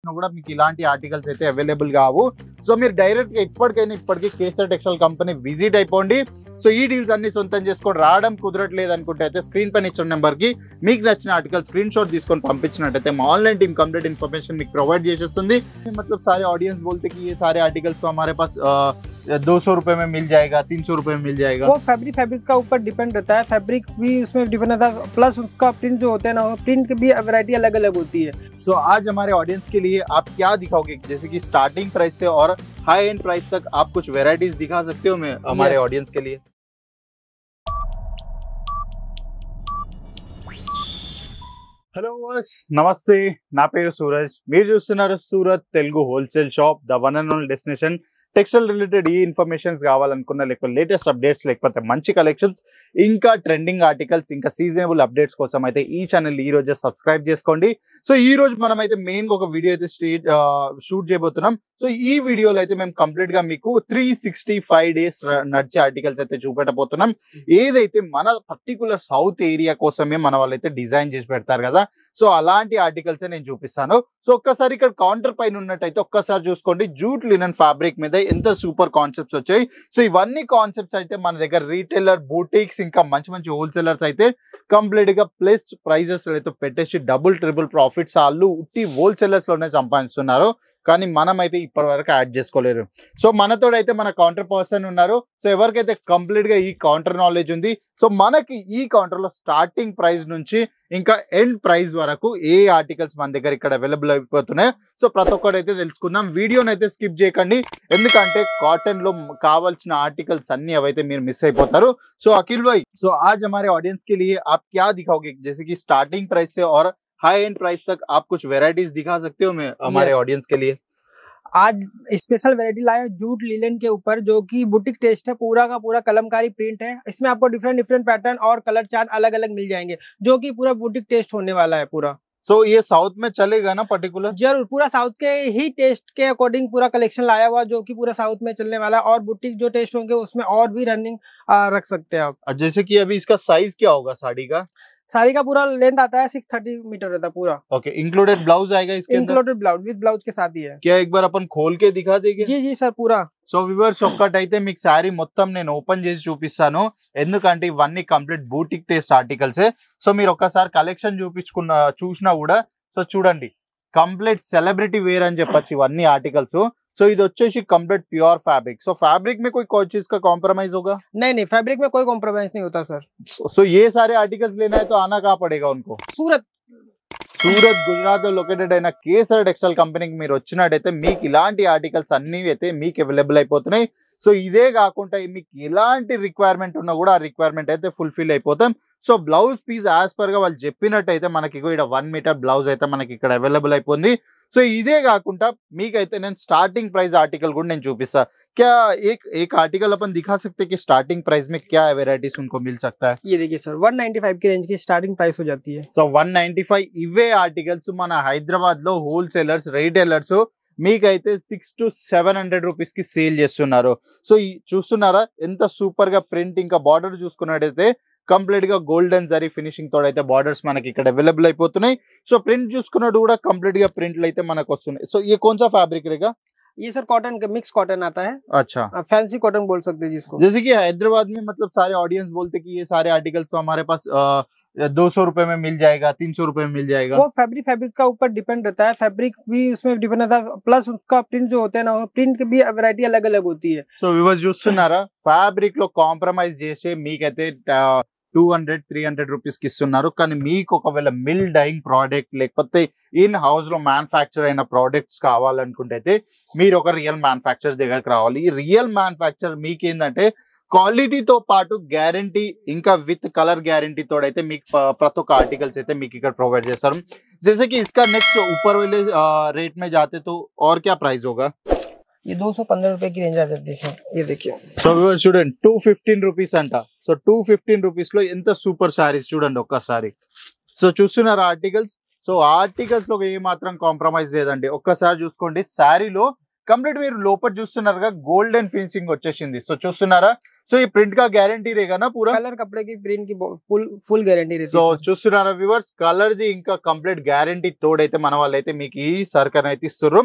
చేసినా కూడా మీకు ఇలాంటి ఆర్టికల్స్ అయితే అవైలబుల్ కావు. సో మీరు డైరెక్ట్ గా ఇప్పటికీ కేసర్ టెక్స్టైల్ కంపెనీ విజిట్ అయిపోండి. సో ఈ డీల్స్ అన్ని సొంతం చేసుకొని రావడం కుదరట్లేదు అనుకుంటే అయితే స్క్రీన్ పైన ఇచ్చిన నెంబర్ కి మీకు నచ్చిన ఆర్టికల్ స్క్రీన్ షాట్ తీసుకొని పంపించినట్టయితే మా ऑनलाइन टीम कंप्लीट इन्फॉर्मेशन మీకు ప్రొవైడ్ చేసేస్తుంది. मतलब सारे ऑडियंस बोलते कि ये सारे आर्टिकल्स तो हमारे पास 200 रुपए में मिल जाएगा, 300 रुपए में मिल जाएगा. वो फैब्रिक का ऊपर डिपेंड रहता है, फैब्रिक भी उसमें डिपेंड रहता है, प्लस उसका प्रिंट जो होता है ना, प्रिंट की भी वैरायटी अलग अलग होती है. सो आज हमारे ऑडियंस के लिए आप क्या दिखाओगे, जैसे कि स्टार्टिंग प्राइस से और हाई एंड प्राइस तक आप कुछ वेराइटीज दिखा सकते हो मैं हमारे ऑडियंस के लिए? హలో వర్స్, నమస్తే. నా పేరు సూరజ్. మీరు చూస్తున్నారు Surat Telugu wholesale shop, the one and only destination. Textile related ఈ ఇన్ఫర్మేషన్స్ కావాలనుకున్న, లేకపోతే లేటెస్ట్ అప్డేట్స్, లేకపోతే మంచి కలెక్షన్స్, ఇంకా ట్రెండింగ్ ఆర్టికల్స్, ఇంకా సీజనబుల్ అప్డేట్స్ కోసం అయితే ఈ ఛానల్ ఈ రోజే సబ్స్క్రైబ్ చేసుకోండి. సో ఈ రోజు మనం అయితే మెయిన్ గా ఒక వీడియో అయితే షూట్ చేయబోతున్నాం. సో ఈ వీడియోలో అయితే మేము కంప్లీట్ గా మీకు 365 డేస్ నడిచే ఆర్టికల్స్ అయితే చూపెట్టబోతున్నాం. ఏదైతే మన పర్టికులర్ సౌత్ ఏరియా కోసమే మన వాళ్ళైతే డిజైన్ చేసి పెడతారు కదా, సో అలాంటి ఆర్టికల్స్ నేను చూపిస్తాను. సో ఒక్కసారి ఇక్కడ కౌంటర్ పైన ఉన్నట్టయితే ఒక్కసారి చూసుకోండి. జూట్ లినన్ ఫ్యాబ్రిక్ మీద ఎంత సూపర్ కాన్సెప్ట్స్ వచ్చాయి. సో ఇవన్నీ కాన్సెప్ట్స్ అయితే మన దగ్గర రీటైలర్, బూటిక్స్, ఇంకా మంచి మంచి హోల్సేలర్స్ అయితే కంప్లీట్ గా ప్లస్ ప్రైజెస్ అయితే పెట్టేసి డబుల్ ట్రిపుల్ ప్రాఫిట్స్ వాళ్ళు ఉట్టి హోల్సేలర్స్ లోనే సంపాదిస్తున్నారు. కానీ మనం అయితే ఇప్పటి వరకు యాడ్ చేసుకోలేరు. సో మనతో అయితే మన కౌంటర్ పర్సన్ ఉన్నారు. సో ఎవరికైతే కంప్లీట్ గా ఈ కౌంటర్ నాలెడ్జ్ ఉంది, సో మనకి ఈ కౌంటర్ లో స్టార్టింగ్ ప్రైస్ నుంచి ఇంకా ఎండ్ ప్రైస్ వరకు ఏ ఆర్టికల్స్ మన దగ్గర ఇక్కడ అవైలబుల్ అయిపోతున్నాయి. సో ప్రతి ఒక్కటి తెలుసుకుందాం. వీడియోని అయితే స్కిప్ చేయకండి, ఎందుకంటే కాటన్ లో కావాల్సిన ఆర్టికల్స్ అన్ని అవైతే మీరు మిస్ అయిపోతారు. సో అఖిల్ भाई, సో आज हमारे ऑडियंस के लिए आप क्या दिखाओगे, जैसे कि स्टार्टिंग प्राइस से और हाई एंड प्राइस तक आप कुछ वेराइटीज दिखा सकते हो मैं हमारे ऑडियंस के लिए? आज स्पेशल वैरायटी लाया जूट लिनन के ऊपर, जो कि बुटीक टेस्ट है, पूरा का पूरा कलमकारी प्रिंट है. इसमें आपको डिफरेंट पैटर्न और कलर चार्ट अलग अलग मिल जाएंगे, जो कि पूरा बुटीक टेस्ट होने वाला है पूरा. सो ये साउथ में चलेगा ना पर्टिकुलर? जरूर, पूरा साउथ के ही टेस्ट के अकॉर्डिंग पूरा कलेक्शन लाया हुआ, जो कि पूरा साउथ में चलने वाला है. और बुटीक जो टेस्ट होंगे उसमें और भी रनिंग रख सकते हैं आप. जैसे कि अभी इसका साइज क्या होगा साड़ी का? साड़ी का पूरा लेंथ आता है 630 मीटर रहता है पूरा. ओके, इंक्लूडेड ब्लाउज आएगा इसके अंदर? इंक्लूडेड ब्लाउज, विद ब्लाउज के साथ ही है. क्या एक बार अपन खोल के दिखा देंगे? जी जी सर, पूरा. సో వ్యూవర్స్, ఒక్కటైతే మీకు శారీ మొత్తం నేను ఓపెన్ చేసి చూపిస్తాను, ఎందుకంటే ఇవన్నీ complete boutique taste articles. So మీరు ఒక్కసారి కలెక్షన్ చూసినా కూడా, సో చూడండి, కంప్లీట్ సెలబ్రిటీ వేర్ అని చెప్పొచ్చు ఇవన్నీ ఆర్టికల్స్. సో ఇది వచ్చేసి कंप्लीट प्योर फैब्रिक. सो फैब्रिक में कोई चीज का कॉम्प्रोमाइज होगा? नहीं, फैब्रिक में कोई कॉम्प्रोमाइज नहीं होता सर. सो ये सारे आर्टिकल्स लेना है तो आना कहाँ पड़ेगा उनको? सूरत గుజరాత్ లో లొకేటెడ్ అయిన కేసర్ టెక్స్టైల్ కంపెనీకి మీరు వచ్చినట్టయితే మీకు ఇలాంటి ఆర్టికల్స్ అన్ని అయితే మీకు అవైలబుల్ అయిపోతున్నాయి. సో ఇదే కాకుండా మీకు ఎలాంటి రిక్వైర్మెంట్ ఉన్నా కూడా ఆ రిక్వైర్మెంట్ అయితే ఫుల్ఫిల్ అయిపోతాం. So blouse piece as per గా వాళ్ళు చెప్పినట్టయితే మనకి ఇక్కడ 1 మీటర్ బ్లౌజ్ అయితే మనకి ఇక్కడ అవైలబుల్ అయిపోయింది. సో ఇదే కాకుండా మీకైతే నేను స్టార్టింగ్ ప్రైస్ ఆర్టికల్ కూడా నేను చూపిస్తా. क्या एक आर्टिकल अपन दिखा सकते हैं कि स्टार्टिंग प्राइस में क्या वेराइटीज उनको मिल सकता है? ये देखिए सर, 195 की रेंज की स्टार्टिंग प्राइस हो जाती है. సో 195 ఇవే ఆర్టికల్స్ మన హైదరాబాద్ లో హోల్సేలర్స్, రీటైలర్స్ మీకైతే 600 to 700 రూపీస్ కి సేల్ చేస్తున్నారు. సో చూస్తున్నారా ఎంత సూపర్ గా ప్రింట్, ఇంకా బార్డర్ చూసుకున్నట్టయితే కంప్లీట్ గా గోల్డెన్ జరీ ఫినిషింగ్ తోడు అయితే బార్డర్స్ మనకి ఇక్కడ అవైలబుల్ అయిపోతున్నాయి. సో ప్రింట్ చూసుకున్నట్టు కూడా కంప్లీట్ గా ప్రింట్లు అయితే మనకు వస్తున్నాయి. సో ये कौन सा फैब्रिक रहेगा? ये सर कॉटन का मिक्स कॉटन आता है. अच्छा, फैंसी कॉटन बोल सकते हैं जिसको. जैसे कि हैदराबाद में मतलब सारे ऑडियंस बोलते कि ये सारे आर्टिकल्स तो हमारे पास 200 रुपए में मिल जाएगा, 300 रुपए में मिल जाएगा. वो फैब्रिक का ऊपर डिपेंड रहता है, फैब्रिक भी उसमें डिपेंड रहता है, प्लस उसका प्रिंट जो होता है ना, प्रिंट की भी वैरायटी अलग अलग होती है. సో వ్యూవర్స్ చూస్తున్నారా, ఫ్యాబ్రిక్ లో కాంప్రమైజ్ చేసి మీకైతే 200-300 రూపీస్ కి ఇస్తున్నారు. కానీ మీకు ఒకవేళ మిల్ డైయింగ్ ప్రోడక్ట్ లేకపోతే ఇన్ హౌస్ లో మ్యానుఫ్యాక్చర్ అయిన ప్రోడక్ట్స్ కావాలనుకుంటే అయితే మీరు ఒక రియల్ మ్యానుఫ్యాక్చర్ దగ్గరకు రావాలి. ఈ రియల్ మ్యానుఫ్యాక్చర్ మీకు ఏంటంటే క్వాలిటీతో పాటు గ్యారంటీ, ఇంకా విత్ కలర్ గ్యారంటీ తోడైతే మీకు ప్రతి ఒక్క ఆర్టికల్స్ అయితే మీకు ఇక్కడ ప్రొవైడ్ చేస్తారు. जैसे कि इसका नेक्स्ट ऊपर वाले रेट में जाते तो और क्या प्राइस होगा? ये 215 रुपए की रेंज आ जाती है. ये देखिए, సో చూడండి 215 రూపీస్ అంట. సో 215 రూపీస్ లో ఎంత సూపర్ సారీస్ చూడండి ఒక్కసారి. సో చూస్తున్నారు ఆర్టికల్స్. సో ఆర్టికల్స్ లో ఏ మాత్రం కాంప్రమైజ్ లేదండి. ఒక్కసారి చూసుకోండి, శారీలో కంప్లీట్ మీరు లోపల చూస్తున్నారుగా గోల్డెన్ ఫినిషింగ్ వచ్చేసింది. సో చూస్తున్నారా, సో ఈ ప్రింట్ కా గ్యారంటీ రేగా పూరా कलर कपड़े की प्रिंट की फुल गारंटी रहती సో है। చూస్తున్నారా వ్యూవర్స్, కలర్ ది ఇంకా కంప్లీట్ గ్యారంటీ తోడైతే మన వాళ్ళైతే మీకు ఈ సర్కన్ అయితే ఇస్తుర్రు.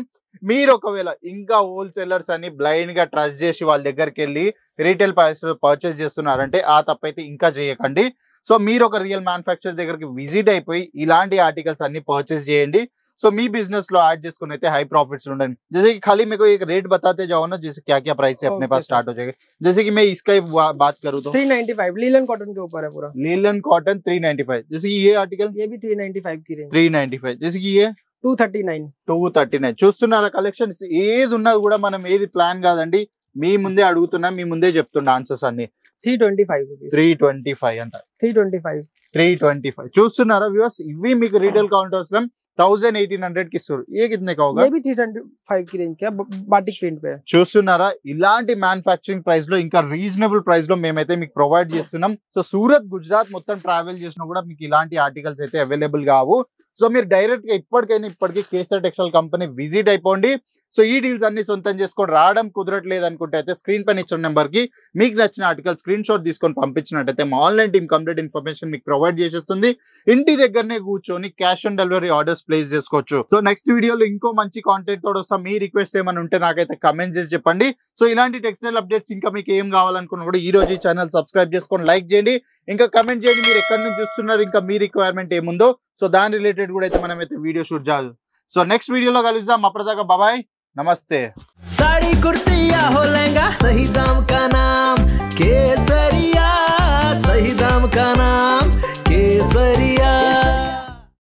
మీరు ఒకవేళ ఇంకా హోల్సేలర్స్ అని బ్లైండ్ గా ట్రస్ట్ చేసి వాళ్ళ దగ్గరికి వెళ్ళి రీటైల్ ప్రైస్ పర్చేస్ చేస్తున్నారంటే ఆ తప్పైతే ఇంకా చేయకండి. సో మీరు ఒక రియల్ మ్యానుఫ్యాక్చర్ దగ్గరికి విజిట్ అయిపోయి ఇలాంటి ఆర్టికల్స్ అన్ని పర్చేస్ చేయండి. సో మీ बिजनेस లో యాడ్ చేసుకుని అయితే హై प्रॉफिट्स ఉండండి. जैसे कि खाली मेरे को एक रेट बताते जाओ ना, जैसे क्या क्या प्राइस है अपने पास स्टार्ट हो जाएगा. जैसे कि मैं इसका बात करूँ तो 395 लीलन कॉटन के ऊपर है पूरा। Linen cotton 395. जैसे कि ये आर्टिकल ये भी 395 की रेंज। 395. जैसे कि ये 239 239. చూస్తున్నారా కలెక్షన్, ఏది ఉన్నా కూడా మనం ఏది ప్లాన్ కాదండి, మీ ముందే అడుగుతున్నా, మీ ముందే చెప్తున్నా ఆన్సర్స్ అన్ని. 325 rupees 325 అంట, 325 325. చూస్తున్నారా వ్యూవర్స్, ఇవి మీకు రీటైల్ కౌంటర్స్ లో 1800 కి ఇస్తారు. ఏ కితనే का होगा? ये भी 325 की रेंज का बाटिक प्रिंट पे है। చూస్తున్నారా, ఇలాంటి మ్యానుఫ్యాక్చరింగ్ ప్రైస్ లో ఇంకా రీజనబుల్ ప్రైస్ లో మేమైతే మీకు ప్రొవైడ్ చేస్తున్నాం. సో సూరత్ గుజరాత్ మొత్తం ట్రావెల్ చేసినా కూడా మీకు ఇలాంటి ఆర్టికల్స్ అయితే అవైలబుల్ కావు. సో మీరు డైరెక్ట్ గా ఇప్పటికీ కేసర్ టెక్స్టైల్ కంపెనీ విజిట్ అయిపోండి. సో ఈ డీల్స్ అన్ని సొంతం చేసుకొని రావడం కుదరట్లేదు అనుకుంటే అయితే స్క్రీన్ పైన ఇచ్చిన నెంబర్ కి మీకు నచ్చిన ఆర్టికల్ స్క్రీన్ షాట్ తీసుకొని పంపించినట్టయితే మా ఆన్లైన్ టీమ్ కంప్లీట్ ఇన్ఫర్మేషన్ మీకు ప్రొవైడ్ చేసేస్తుంది. ఇంటి దగ్గరనే కూర్చొని cash on delivery orders place చేసుకోవచ్చు. సో నెక్స్ట్ వీడియోలో ఇంకో మంచి కాంటెంట్ తోడు వస్తాం. మీ రిక్వెస్ట్ ఏమైనా ఉంటే నాకైతే కమెంట్ చేసి చెప్పండి. సో ఇలాంటి టెక్స్టైల్ అప్డేట్స్ ఇంకా మీకు ఏం కావాలనుకున్నా కూడా ఈ రోజు ఈ ఛానల్ సబ్స్క్రైబ్ చేసుకొని లైక్ చేయండి, ఇంకా కమెంట్ చేయండి మీరు ఎక్కడి నుంచి చూస్తున్నారు, ఇంకా మీ రిక్వైర్మెంట్ ఏముందో. సో దాని రిలేటెడ్ కూడా అయితే మనం అయితే వీడియో షూట్ చేయాలి. సో నెక్స్ట్ వీడియోలో కలుద్దాం. అప్పటిదాకా బాబాయ్, నమస్తే. साड़ी कुर्ती या हो लहंगा, सही दाम का नाम केसरिया, सही दाम का नाम केसरिया।